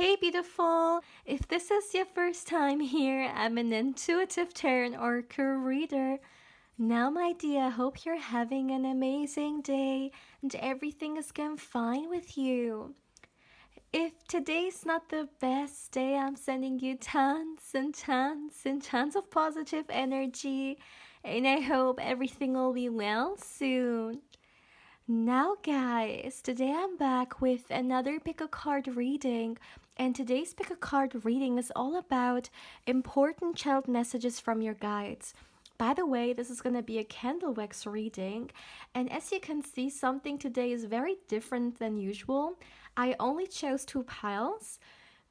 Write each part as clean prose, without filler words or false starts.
Hey, beautiful! If this is your first time here, I'm an intuitive tarot oracle reader. Now, my dear, I hope you're having an amazing day and everything is going fine with you. If today's not the best day, I'm sending you tons and tons and tons of positive energy, and I hope everything will be well soon. Now, guys, today I'm back with another pick a card reading, and today's pick a card reading is all about important child messages from your guides. By the way, this is going to be a candle wax reading, and as you can see, something today is very different than usual. I only chose two piles.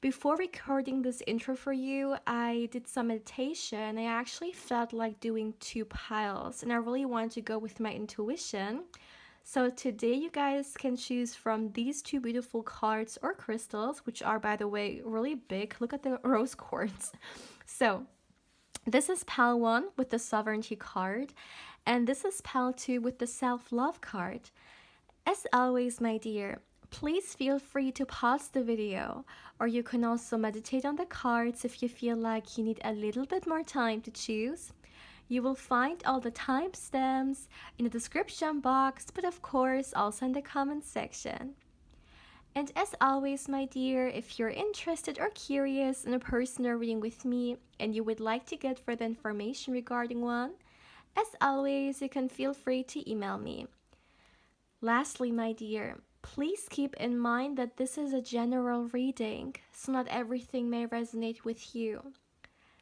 Before recording this intro for you, I did some meditation. I actually felt like doing two piles, and I really wanted to go with my intuition. So today you guys can choose from these two beautiful cards or crystals, which are, by the way, really big. Look at the rose quartz. So this is pile 1 with the sovereignty card, and this is pile 2 with the self-love card. As always, my dear, please feel free to pause the video, or you can also meditate on the cards if you feel like you need a little bit more time to choose. You will find all the timestamps in the description box, but of course also in the comment section. And as always, my dear, if you're interested or curious in a personal reading with me and you would like to get further information regarding one, as always, you can feel free to email me. Lastly, my dear, please keep in mind that this is a general reading, so not everything may resonate with you.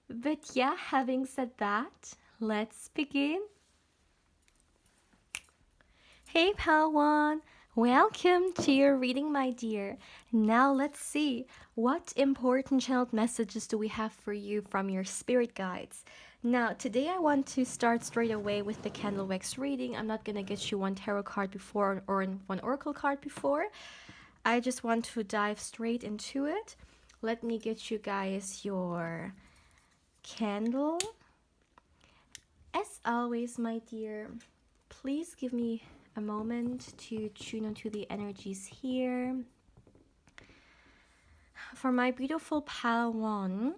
But yeah, having said that, let's begin. Hey, Pal1! Welcome to your reading, my dear. Now let's see, what important child messages do we have for you from your spirit guides? Now, today I want to start straight away with the candle wax reading. I'm not going to get you one tarot card before or one oracle card before. I just want to dive straight into it. Let me get you guys your candle. As always, my dear, please give me a moment to tune into the energies here. For my beautiful pile 1,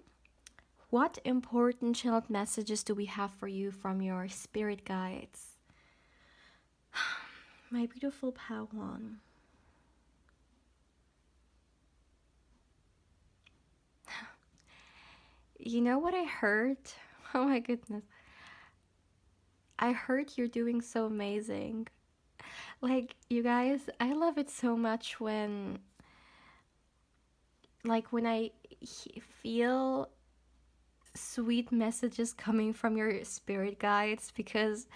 what important child messages do we have for you from your spirit guides? My beautiful pile 1. You know what I heard? Oh my goodness. I heard you're doing so amazing. Like, you guys, I love it so much when I feel sweet messages coming from your spirit guides, because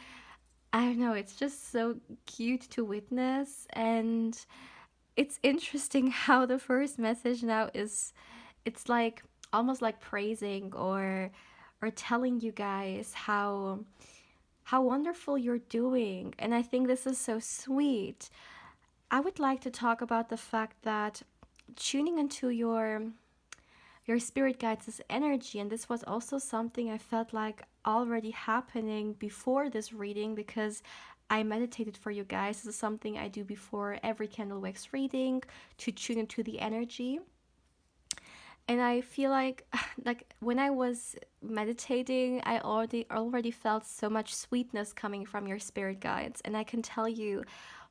I don't know, it's just so cute to witness. And it's interesting how the first message now is, it's like almost like praising or telling you guys how wonderful you're doing. And I think this is so sweet. I would like to talk about the fact that tuning into your spirit guides' energy, and this was also something I felt like already happening before this reading, because I meditated for you guys. This is something I do before every candle wax reading, to tune into the energy. And I feel like when I was meditating, I already felt so much sweetness coming from your spirit guides, and I can tell you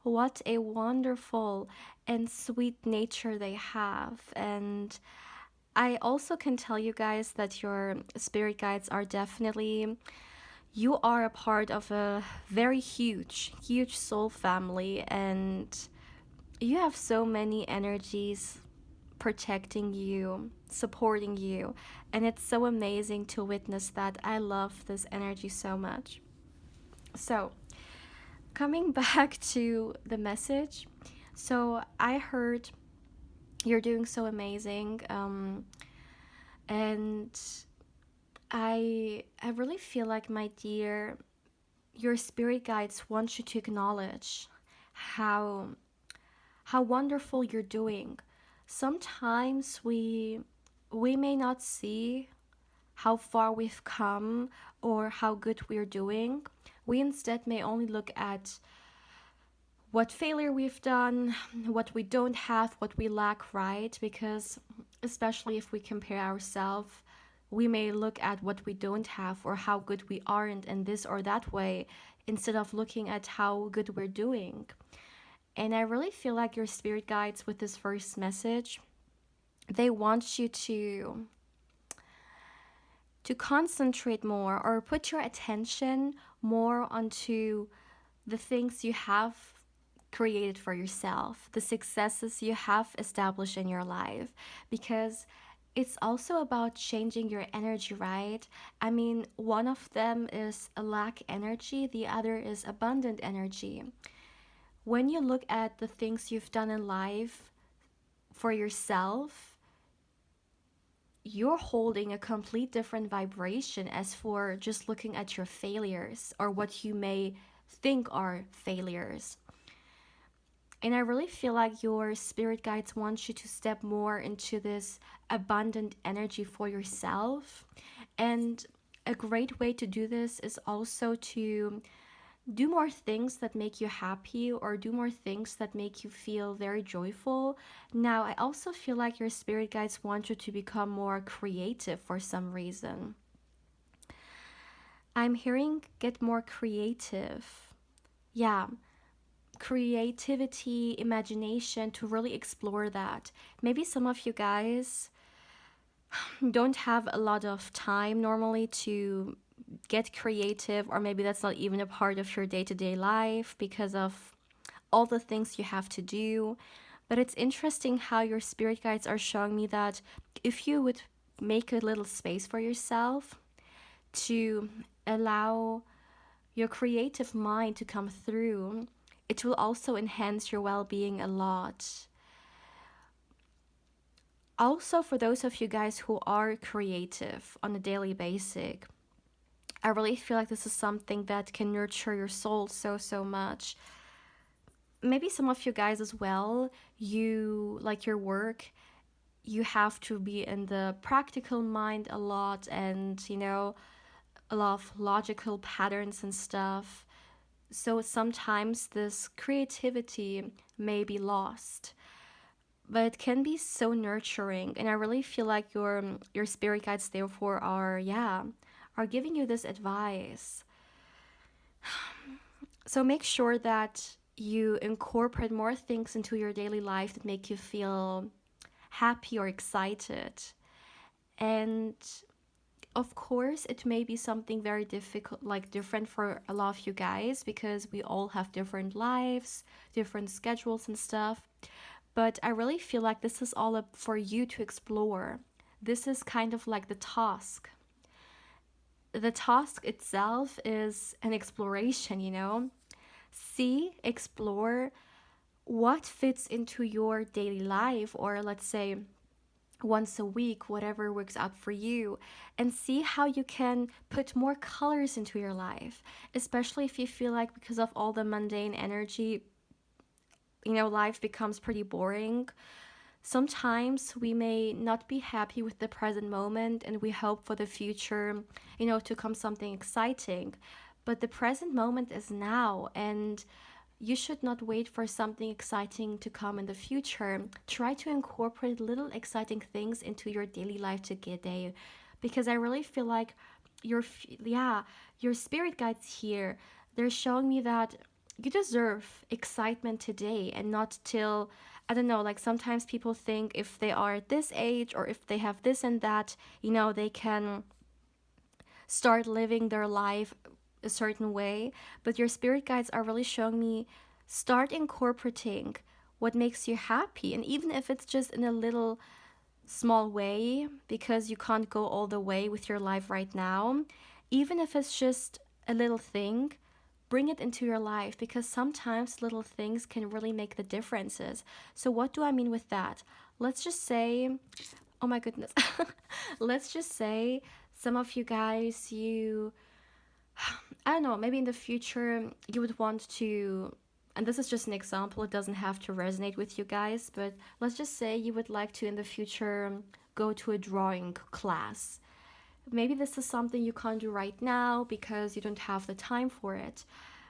what a wonderful and sweet nature they have. And I also can tell you guys that your spirit guides are definitely, you are a part of a very huge soul family, and you have so many energies protecting you, supporting you, and it's so amazing to witness that. I love this energy so much. So, coming back to the message, so I heard you're doing so amazing, and I really feel like, my dear, your spirit guides want you to acknowledge how wonderful you're doing. Sometimes we may not see how far we've come or how good we're doing. We instead may only look at what failure we've done, what we don't have, what we lack, right? Because especially if we compare ourselves, we may look at what we don't have or how good we aren't in this or that way instead of looking at how good we're doing. And I really feel like your spirit guides with this first message, they want you to concentrate more or put your attention more onto the things you have created for yourself, the successes you have established in your life, because it's also about changing your energy, right? I mean, one of them is a lack energy, the other is abundant energy. When you look at the things you've done in life for yourself, you're holding a complete different vibration as for just looking at your failures or what you may think are failures. And I really feel like your spirit guides want you to step more into this abundant energy for yourself. And a great way to do this is also to do more things that make you happy or do more things that make you feel very joyful. Now, I also feel like your spirit guides want you to become more creative for some reason. I'm hearing get more creative. Yeah, creativity, imagination, to really explore that. Maybe some of you guys don't have a lot of time normally to get creative, or maybe that's not even a part of your day to day life because of all the things you have to do. But it's interesting how your spirit guides are showing me that if you would make a little space for yourself to allow your creative mind to come through, it will also enhance your well being a lot. Also, for those of you guys who are creative on a daily basis, I really feel like this is something that can nurture your soul so, so much. Maybe some of you guys as well, you like your work, you have to be in the practical mind a lot and, a lot of logical patterns and stuff. So sometimes this creativity may be lost, but it can be so nurturing. And I really feel like your spirit guides therefore are giving you this advice. So make sure that you incorporate more things into your daily life that make you feel happy or excited. And of course, it may be something very difficult, like different for a lot of you guys, because we all have different lives, different schedules and stuff. But I really feel like this is all up for you to explore. This is kind of like the task. The task itself is an exploration. See, explore what fits into your daily life, or let's say once a week, whatever works out for you, and see how you can put more colors into your life, especially if you feel like because of all the mundane energy, life becomes pretty boring. Sometimes we may not be happy with the present moment and we hope for the future, to come something exciting. But the present moment is now, and you should not wait for something exciting to come in the future. Try to incorporate little exciting things into your daily life today, because I really feel like your spirit guides here, they're showing me that you deserve excitement today and not till, I don't know, like sometimes people think if they are at this age or if they have this and that, they can start living their life a certain way. But your spirit guides are really showing me, start incorporating what makes you happy. And even if it's just in a little small way, because you can't go all the way with your life right now, even if it's just a little thing, bring it into your life, because sometimes little things can really make the differences. So what do I mean with that? Let's just say, oh my goodness, let's just say some of you guys, I don't know, maybe in the future you would want to, and this is just an example, it doesn't have to resonate with you guys, but let's just say you would like to in the future go to a drawing class. Maybe this is something you can't do right now because you don't have the time for it,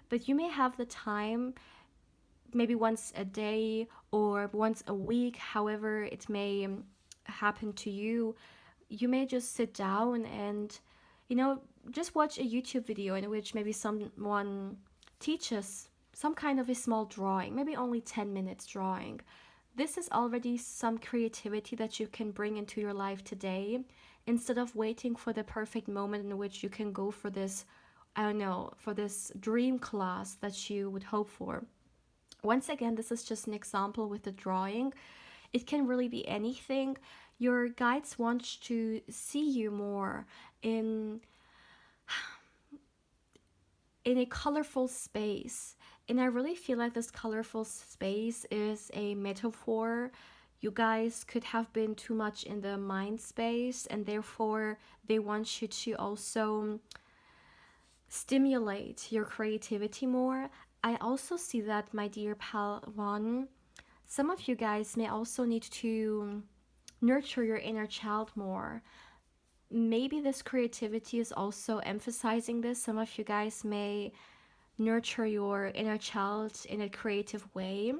but you may have the time maybe once a day or once a week, however it may happen to you, you may just sit down and, you know, just watch a YouTube video in which maybe someone teaches some kind of a small drawing, maybe only 10 minutes drawing. This is already some creativity that you can bring into your life today, instead of waiting for the perfect moment in which you can go for this, I don't know, for this dream class that you would hope for. Once again, this is just an example with the drawing. It can really be anything. Your guides want to see you more in a colorful space. And I really feel like this colorful space is a metaphor. You guys could have been too much in the mind space, and therefore they want you to also stimulate your creativity more. I also see that, my dear pal one, some of you guys may also need to nurture your inner child more. Maybe this creativity is also emphasizing this. Some of you guys may nurture your inner child in a creative way.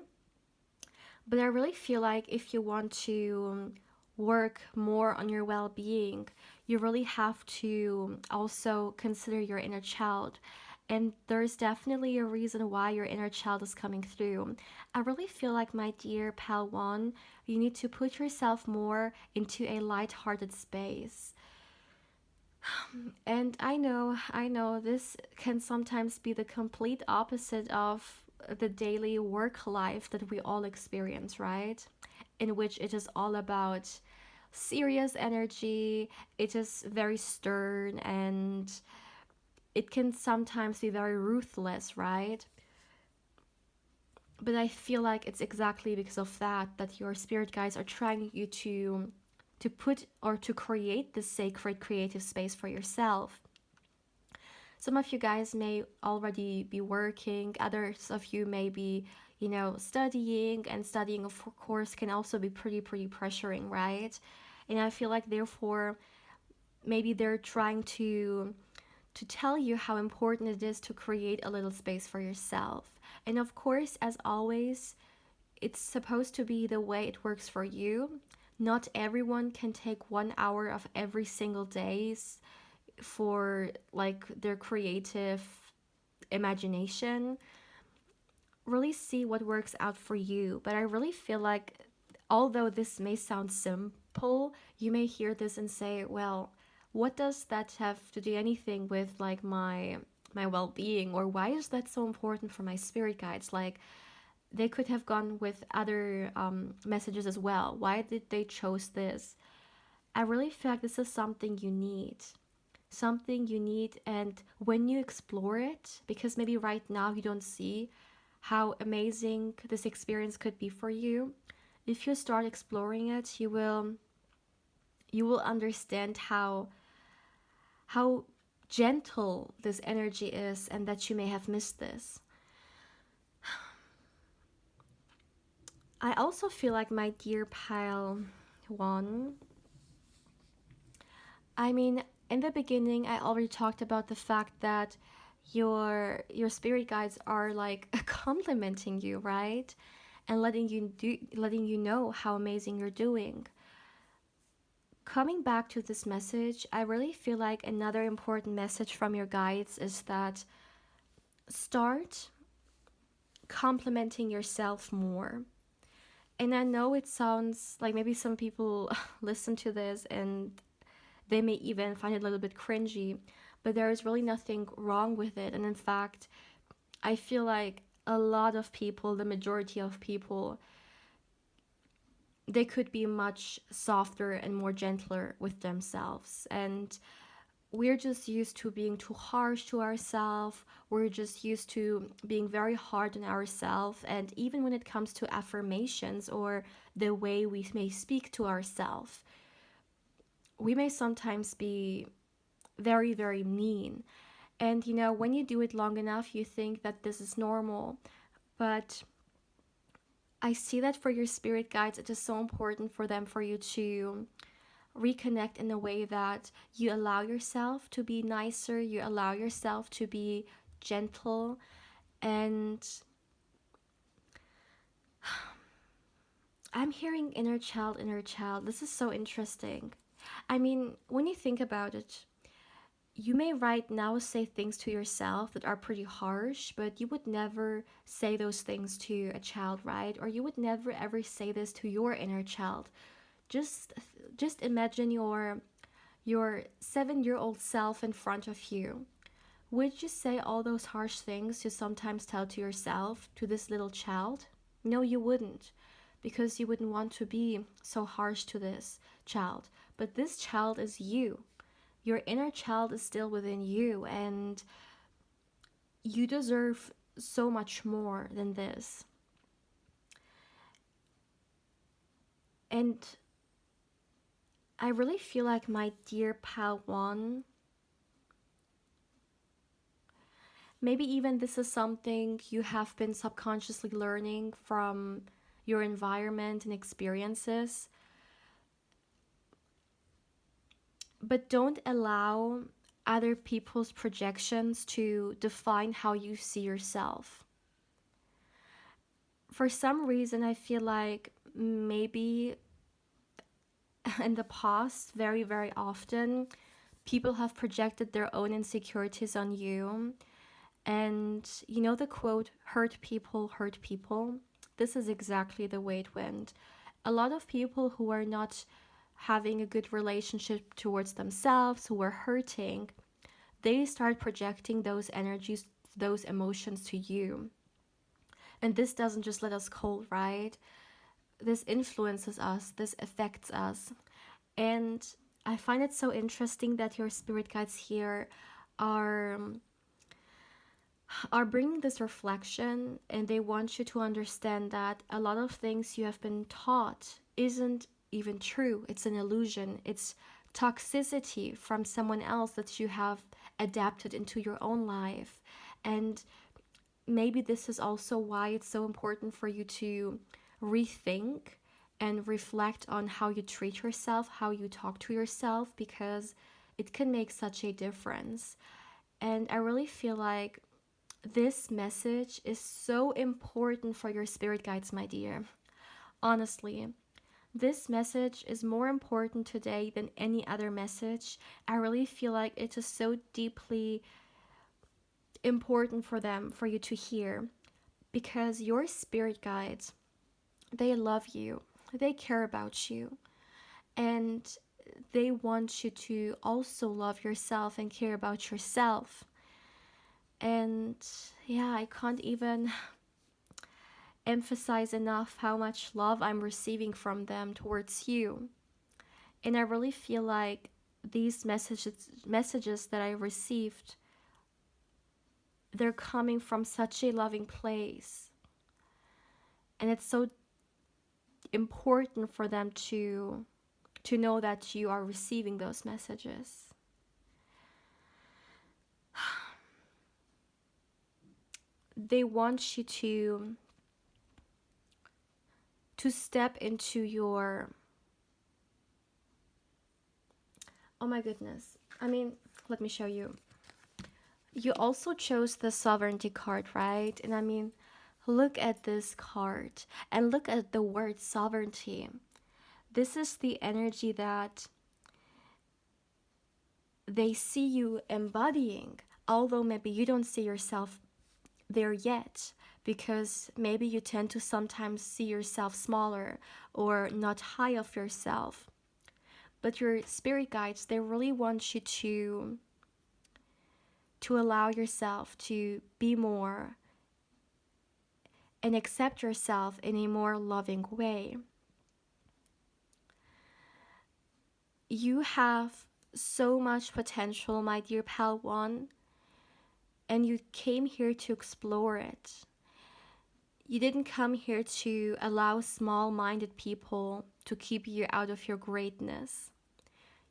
But I really feel like if you want to work more on your well being, you really have to also consider your inner child. And there's definitely a reason why your inner child is coming through. I really feel like, my dear pal one, you need to put yourself more into a light-hearted space. And I know this can sometimes be the complete opposite of the daily work life that we all experience, right? In which it is all about serious energy, it is very stern, and it can sometimes be very ruthless, right? But I feel like it's exactly because of that your spirit guides are trying you to put or to create this sacred creative space for yourself. Some of you guys may already be working, others of you may be, you know, studying, and studying, of course, can also be pretty pressuring, right? And I feel like, therefore, maybe they're trying to tell you how important it is to create a little space for yourself. And of course, as always, it's supposed to be the way it works for you. Not everyone can take 1 hour of every single days for like their creative imagination. Really see what works out for you. But I really feel like, although this may sound simple, you may hear this and say, well, what does that have to do anything with like my well-being, or why is that so important for my spirit guides? Like, they could have gone with other messages as well. Why did they chose this? I really feel like this is something you need. Something you need, and when you explore it, because maybe right now you don't see how amazing this experience could be for you, if you start exploring it, you will understand how gentle this energy is, and that you may have missed this. I also feel like, my dear pile one, I mean, in the beginning, I already talked about the fact that your spirit guides are like complimenting you, right? And letting you know how amazing you're doing. Coming back to this message, I really feel like another important message from your guides is that start complimenting yourself more. And I know it sounds like maybe some people listen to this and they may even find it a little bit cringy, but there is really nothing wrong with it. And in fact, I feel like a lot of people, the majority of people, they could be much softer and more gentler with themselves. And we're just used to being too harsh to ourselves. We're just used to being very hard on ourselves. And even when it comes to affirmations or the way we may speak to ourselves, we may sometimes be very mean. And you know, when you do it long enough, you think that this is normal. But I see that for your spirit guides, it is so important for them for you to reconnect in a way that you allow yourself to be nicer, you allow yourself to be gentle. And I'm hearing inner child, inner child. This is so interesting. I mean, when you think about it, you may right now say things to yourself that are pretty harsh, but you would never say those things to a child, right? Or you would never ever say this to your inner child. Just just imagine your 7-year-old self in front of you. Would you say all those harsh things you sometimes tell to yourself to this little child? No, you wouldn't, because you wouldn't want to be so harsh to this child. But this child is you. Your inner child is still within you, and you deserve so much more than this. And I really feel like, my dear pal one, maybe even this is something you have been subconsciously learning from your environment and experiences. But don't allow other people's projections to define how you see yourself. For some reason, I feel like maybe in the past, very, very often, people have projected their own insecurities on you. And you know the quote, hurt people hurt people? This is exactly the way it went. A lot of people who are not having a good relationship towards themselves, who are hurting, they start projecting those energies, those emotions to you. And this doesn't just let us cold, right? This influences us, this affects us. And I find it so interesting that your spirit guides here are are bringing this reflection, and they want you to understand that a lot of things you have been taught isn't even true. It's an illusion. It's toxicity from someone else that you have adapted into your own life. And maybe this is also why it's so important for you to rethink and reflect on how you treat yourself, how you talk to yourself, because it can make such a difference. And I really feel like this message is so important for your spirit guides, my dear. Honestly, this message is more important today than any other message. I really feel like it is so deeply important for them, for you to hear, because your spirit guides, they love you, they care about you, and they want you to also love yourself and care about yourself. And yeah, I can't even emphasize enough how much love I'm receiving from them towards you. And I really feel like these messages that I received, they're coming from such a loving place. And it's so important for them to know that you are receiving those messages. They want you to step into your, oh my goodness, I mean, let me show you. You also chose the sovereignty card, right? And I mean, look at this card and look at the word sovereignty. This is the energy that they see you embodying, although maybe you don't see yourself there yet, because maybe you tend to sometimes see yourself smaller or not high of yourself. But your spirit guides, they really want you to allow yourself to be more and accept yourself in a more loving way. You have so much potential, my dear pal one, and you came here to explore it. You didn't come here to allow small-minded people to keep you out of your greatness.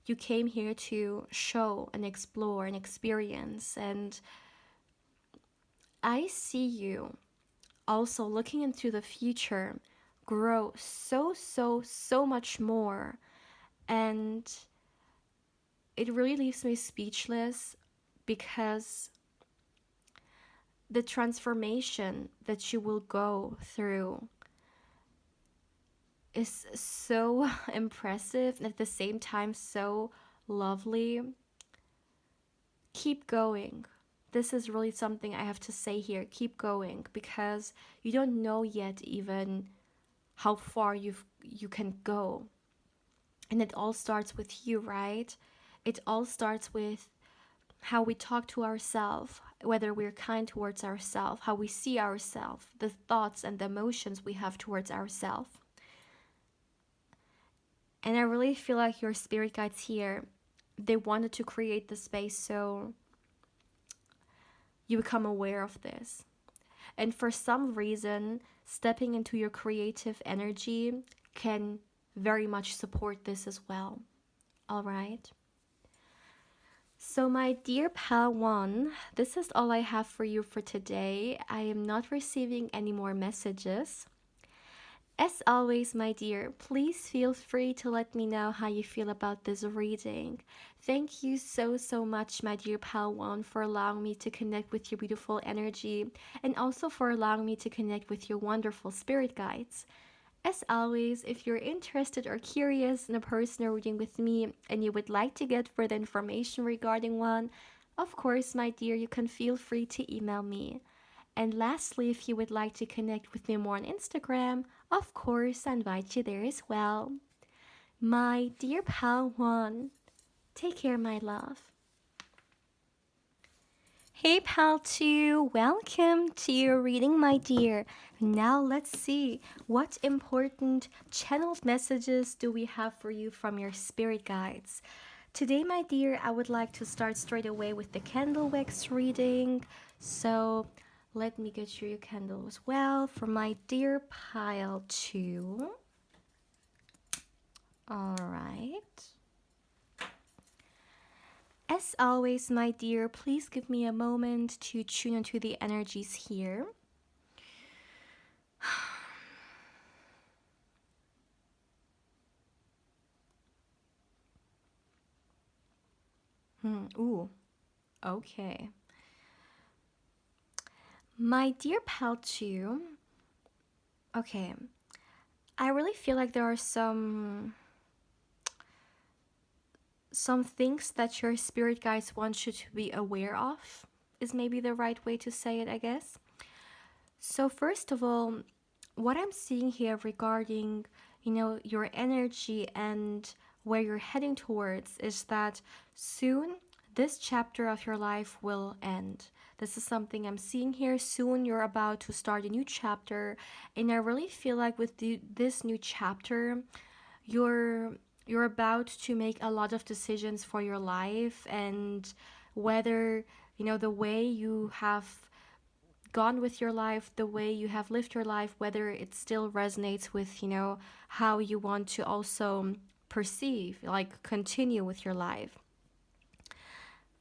You came here to show and explore and experience, and I see you also looking into the future grow so much more. And it really leaves me speechless, because the transformation that you will go through, is so impressive and at the same time so lovely. Keep going. This is really something I have to say here. Keep going, because you don't know yet even how far you can go. And it all starts with you, right? It all starts with how we talk to ourselves, whether we're kind towards ourselves, how we see ourselves, the thoughts and the emotions we have towards ourselves. And I really feel like your spirit guides here, they wanted to create the space so you become aware of this. And for some reason, stepping into your creative energy can very much support this as well. All right. So, my dear pal one, this is all I have for you for today. I am not receiving any more messages. As always, my dear, please feel free to let me know how you feel about this reading. Thank you so much, my dear pal one, for allowing me to connect with your beautiful energy and also for allowing me to connect with your wonderful spirit guides. As always, if you're interested or curious in a personal reading with me and you would like to get further information regarding one, of course, my dear, you can feel free to email me. And lastly, if you would like to connect with me more on Instagram, of course, I invite you there as well. My dear pal one, take care, my love. Hey pal 2, welcome to your reading, my dear. Now let's see what important channeled messages do we have for you from your spirit guides. Today, my dear, I would like to start straight away with the candle wax reading. So let me get you your candle as well for my dear pile 2. All right. As always, my dear, please give me a moment to tune into the energies here. Ooh, okay. My dear pal 2, okay, I really feel like there are some things that your spirit guides want you to be aware of, is maybe the right way to say it, I guess. So first of all, what I'm seeing here regarding, your energy and where you're heading towards is that soon this chapter of your life will end. This is something I'm seeing here. Soon you're about to start a new chapter, and I really feel like with this new chapter, you're about to make a lot of decisions for your life, and whether the way you have gone with your life, the way you have lived your life, whether it still resonates with how you want to also perceive, like continue with your life.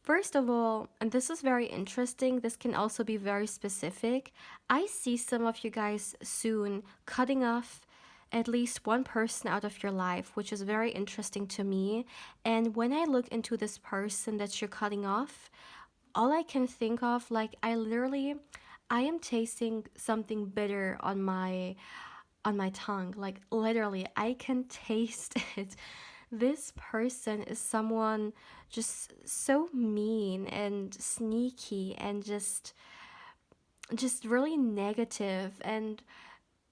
First of all, and this is very interesting, this can also be very specific, I see some of you guys soon cutting off at least one person out of your life, which is very interesting to me. And when I look into this person that you're cutting off, all I can think of, like, I am tasting something bitter on my tongue. Like, literally, I can taste it. This person is someone just so mean and sneaky and just really negative and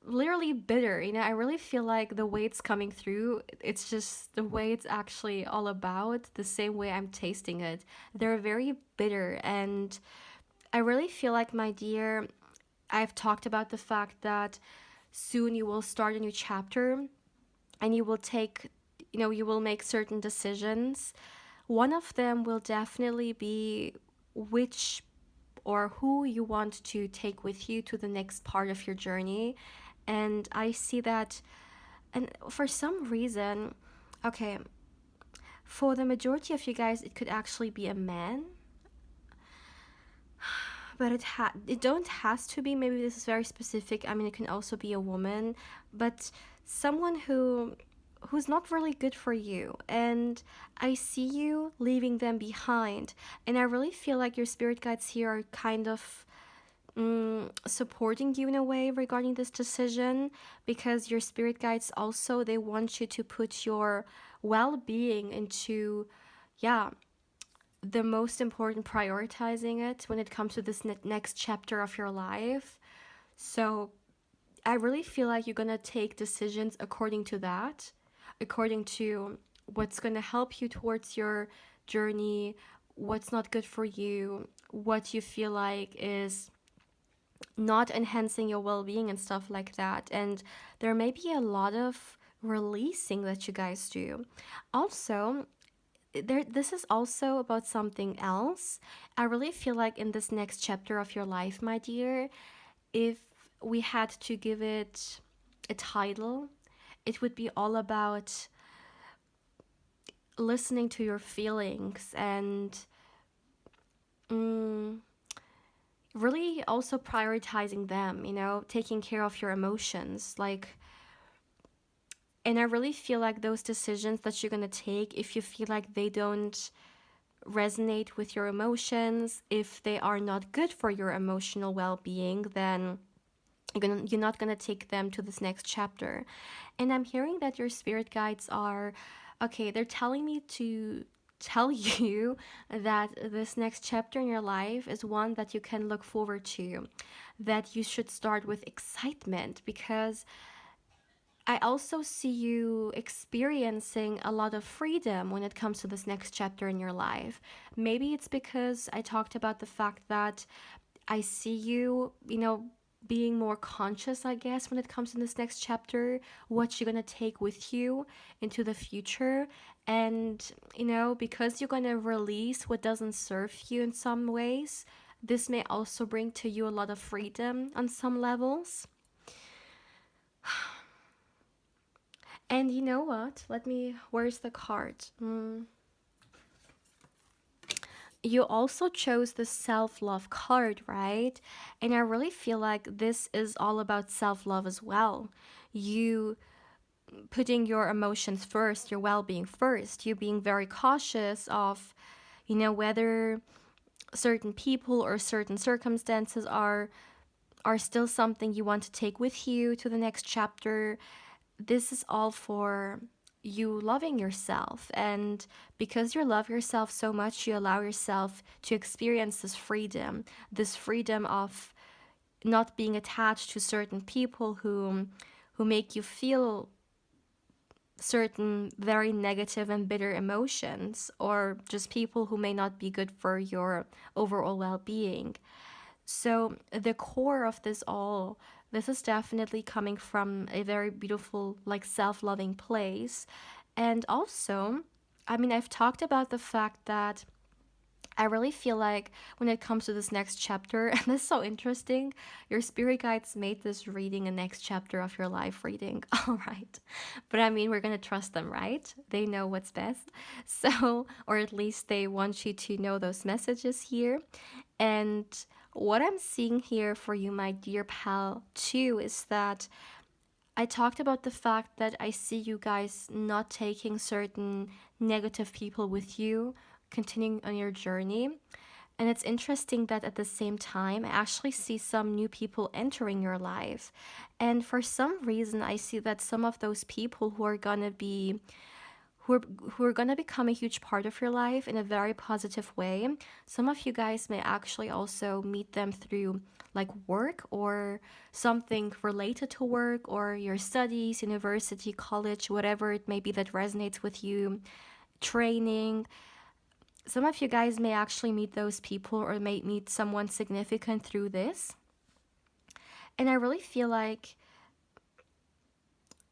literally bitter. I really feel like the way it's coming through, it's just the way it's actually all about, the same way I'm tasting it. They're very bitter, and I really feel like, my dear, I've talked about the fact that soon you will start a new chapter and you will make certain decisions. One of them will definitely be which or who you want to take with you to the next part of your journey. And I see that, and for some reason, okay, for the majority of you guys, it could actually be a man. But it don't has to be. Maybe this is very specific. I mean, it can also be a woman, but someone who's not really good for you, and I see you leaving them behind. And I really feel like your spirit guides here are kind of supporting you in a way regarding this decision, because your spirit guides also, they want you to put your well-being into, yeah, the most important, prioritizing it when it comes to this next chapter of your life. So I really feel like you're gonna take decisions according to that, according to what's gonna help you towards your journey, what's not good for you, what you feel like is not enhancing your well-being and stuff like that. And there may be a lot of releasing that you guys do. Also, this is also about something else. I really feel like in this next chapter of your life, my dear, if we had to give it a title, it would be all about listening to your feelings and mm, really also prioritizing them, taking care of your emotions. And I really feel like those decisions that you're going to take, if you feel like they don't resonate with your emotions, if they are not good for your emotional well-being, then you're not gonna take them to this next chapter. And I'm hearing that your spirit guides are okay. They're telling me to tell you that this next chapter in your life is one that you can look forward to, that you should start with excitement, because I also see you experiencing a lot of freedom when it comes to this next chapter in your life. Maybe it's because I talked about the fact that I see you, being more conscious, I guess, when it comes to this next chapter, what you're going to take with you into the future. And, because you're going to release what doesn't serve you in some ways, this may also bring to you a lot of freedom on some levels. And you know what? Where's the card? You also chose the self-love card, right? And I really feel like this is all about self-love as well. You putting your emotions first, your well-being first, you being very cautious of, whether certain people or certain circumstances are still something you want to take with you to the next chapter. This is all for you loving yourself. And because you love yourself so much, you allow yourself to experience this freedom of not being attached to certain people who make you feel certain very negative and bitter emotions, or just people who may not be good for your overall well-being. So the core of this is definitely coming from a very beautiful, like, self-loving place. And also, I've talked about the fact that I really feel like when it comes to this next chapter, and this is so interesting, your spirit guides made this reading a next chapter of your life reading. All right. But we're going to trust them, right? They know what's best. So, or at least they want you to know those messages here. And what I'm seeing here for you, my dear pal, too, is that I talked about the fact that I see you guys not taking certain negative people with you, continuing on your journey. And it's interesting that at the same time, I actually see some new people entering your life. And for some reason, I see that some of those people who are going to be who are going to become a huge part of your life in a very positive way. Some of you guys may actually also meet them through like work or something related to work, or your studies, university, college, whatever it may be that resonates with you, training. Some of you guys may actually meet those people or may meet someone significant through this. And I really feel like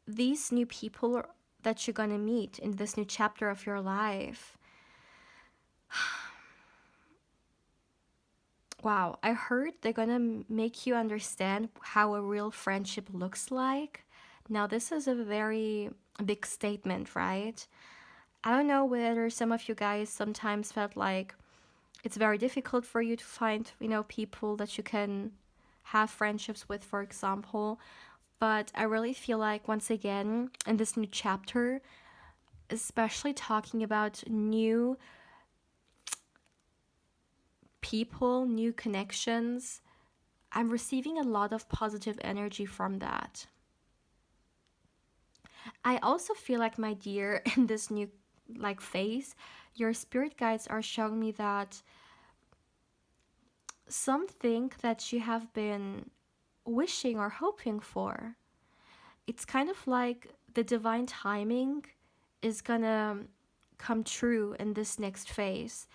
these new people that you're gonna meet in this new chapter of your life, wow, I heard they're gonna make you understand how a real friendship looks like. Now, this is a very big statement, right? I don't know whether some of you guys sometimes felt like it's very difficult for you to find, people that you can have friendships with, for example. But I really feel like, once again, in this new chapter, especially talking about new people, new connections, I'm receiving a lot of positive energy from that. I also feel like, my dear, in this new like phase, your spirit guides are showing me that something that you have been wishing or hoping for, it's kind of like the divine timing is gonna come true in this next phase.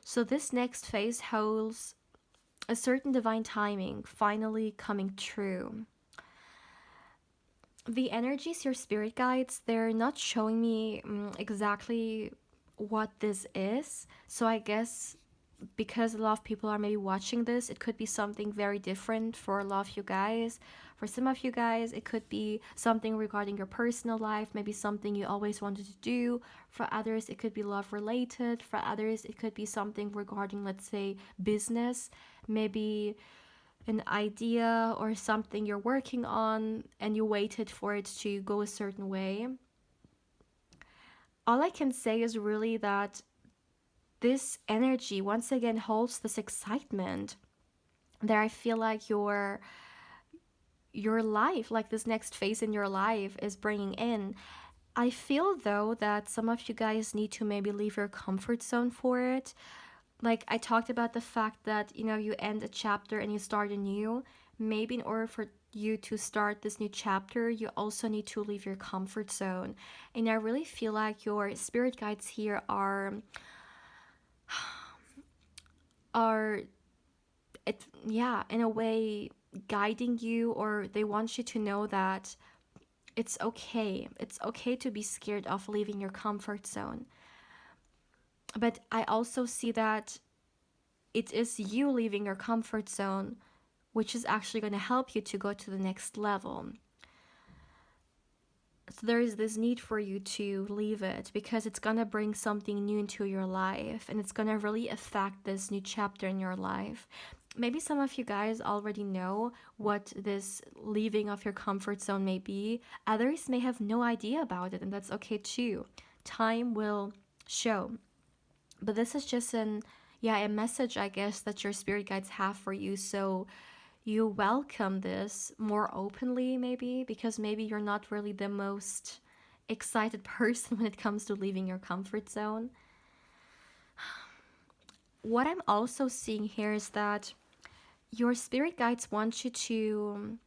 So this next phase holds a certain divine timing finally coming true. The energies, your spirit guides, they're not showing me exactly what this is. So I guess because a lot of people are maybe watching this, it could be something very different for a lot of you guys. For some of you guys, it could be something regarding your personal life, maybe something you always wanted to do. For others, it could be love related. For others, it could be something regarding, let's say, business, maybe an idea or something you're working on and you waited for it to go a certain way. All I can say is really that this energy once again holds this excitement that I feel like your life, like this next phase in your life, is bringing in. I feel though that some of you guys need to maybe leave your comfort zone for it. Like I talked about the fact that, you know, you end a chapter and you start a new. Maybe in order for you to start this new chapter, you also need to leave your comfort zone. And I really feel like your spirit guides here are it, yeah, in a way guiding you, or they want you to know that it's okay. It's okay to be scared of leaving your comfort zone. But I also see that it is you leaving your comfort zone which is actually going to help you to go to the next level. So there is this need for you to leave it because it's going to bring something new into your life and it's going to really affect this new chapter in your life. Maybe some of you guys already know what this leaving of your comfort zone may be. Others may have no idea about it, and that's okay too. Time will show. But this is just a message, I guess, that your spirit guides have for you. So you welcome this more openly, maybe, because maybe you're not really the most excited person when it comes to leaving your comfort zone. What I'm also seeing here is that your spirit guides want you to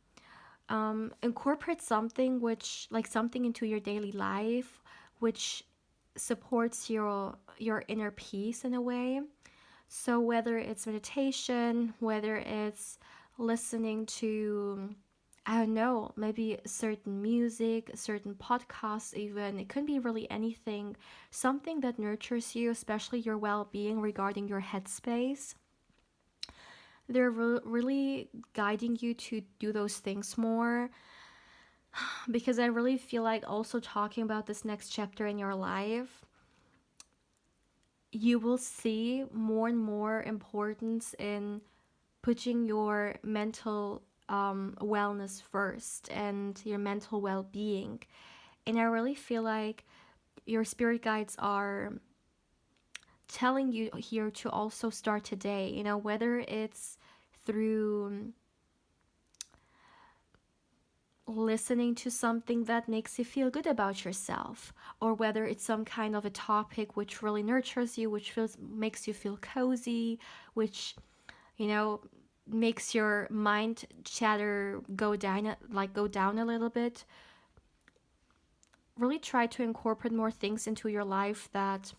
incorporate something which, like something into your daily life, which supports your inner peace in a way. So whether it's meditation, whether it's listening to, I don't know, maybe certain music, certain podcasts, even, it could be really anything, something that nurtures you, especially your well-being regarding your headspace. They're really guiding you to do those things more, because I really feel like also talking about this next chapter in your life, you will see more and more importance in putting your mental wellness first and your mental well-being. And I really feel like your spirit guides are telling you here to also start today, you know, whether it's through listening to something that makes you feel good about yourself, or whether it's some kind of a topic which really nurtures you, which makes you feel cozy, which, you know, makes your mind chatter go down a little bit. Really try to incorporate more things into your life that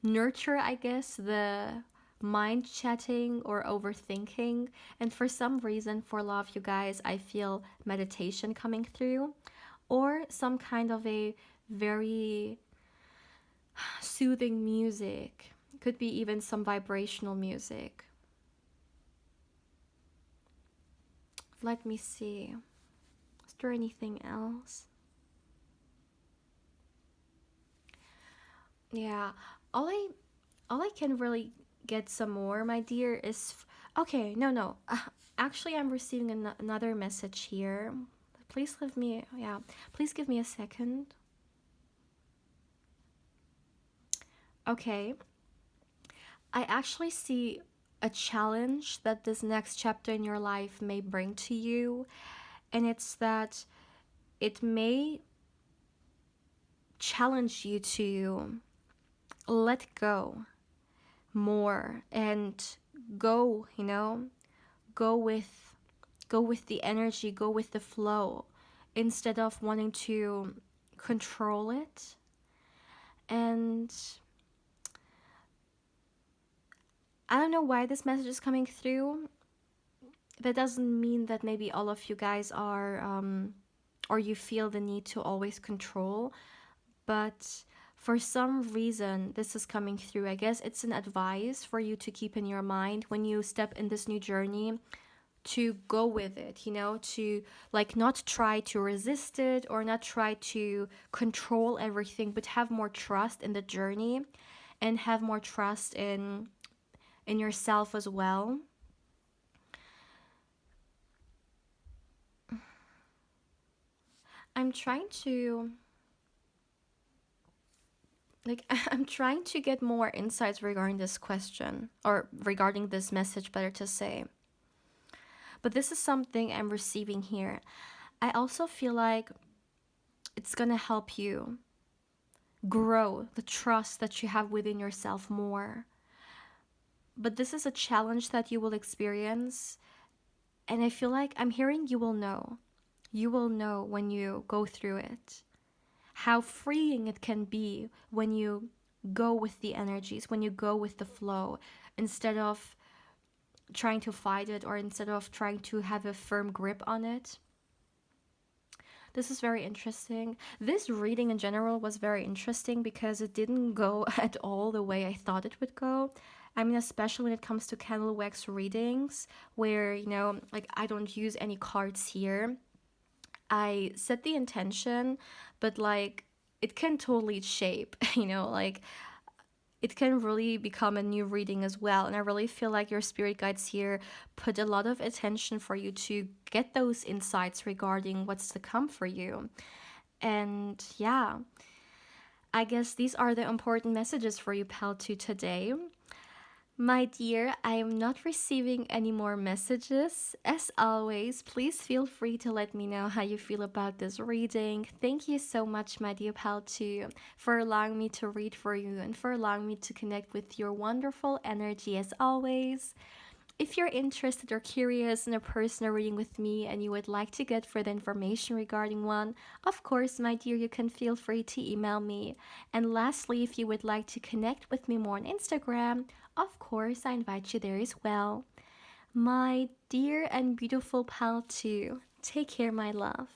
nurture, I guess, the mind chatting or overthinking. And for some reason, for a lot of you guys, I feel meditation coming through, or some kind of a very soothing music. Could be even some vibrational music. Let me see. Is there anything else? Yeah, all I can really get some more, my dear, is okay. No. Actually, I'm receiving another message here. Please leave me. Yeah, please give me a second. Okay, I actually see a challenge that this next chapter in your life may bring to you. And it's that it may challenge you to let go more and go, go with the energy, go with the flow instead of wanting to control it. And I don't know why this message is coming through. That doesn't mean that maybe all of you guys are, or you feel the need to always control, but for some reason this is coming through. I guess it's an advice for you to keep in your mind when you step in this new journey, to go with it, to like not try to resist it or not try to control everything, but have more trust in the journey and have more trust in yourself as well. I'm trying to I'm trying to get more insights regarding this question, or regarding this message, better to say. But this is something I'm receiving here. I also feel like it's going to help you grow the trust that you have within yourself more. But this is a challenge that you will experience. And I feel like I'm hearing you will know. You will know when you go through it how freeing it can be when you go with the energies, when you go with the flow, instead of trying to fight it or instead of trying to have a firm grip on it. This is very interesting. This reading in general was very interesting because it didn't go at all the way I thought it would go. I mean, especially when it comes to candle wax readings, where, like I don't use any cards here. I set the intention, but like it can totally shape, like it can really become a new reading as well. And I really feel like your spirit guides here put a lot of attention for you to get those insights regarding what's to come for you. And yeah, I guess these are the important messages for you, pal, to today. My dear, I am not receiving any more messages. As always, please feel free to let me know how you feel about this reading. Thank you so much, my dear pal, too, for allowing me to read for you and for allowing me to connect with your wonderful energy as always. If you're interested or curious in a personal reading with me and you would like to get further information regarding one, of course, my dear, you can feel free to email me. And lastly, if you would like to connect with me more on Instagram, of course, I invite you there as well. My dear and beautiful pal, too, take care, my love.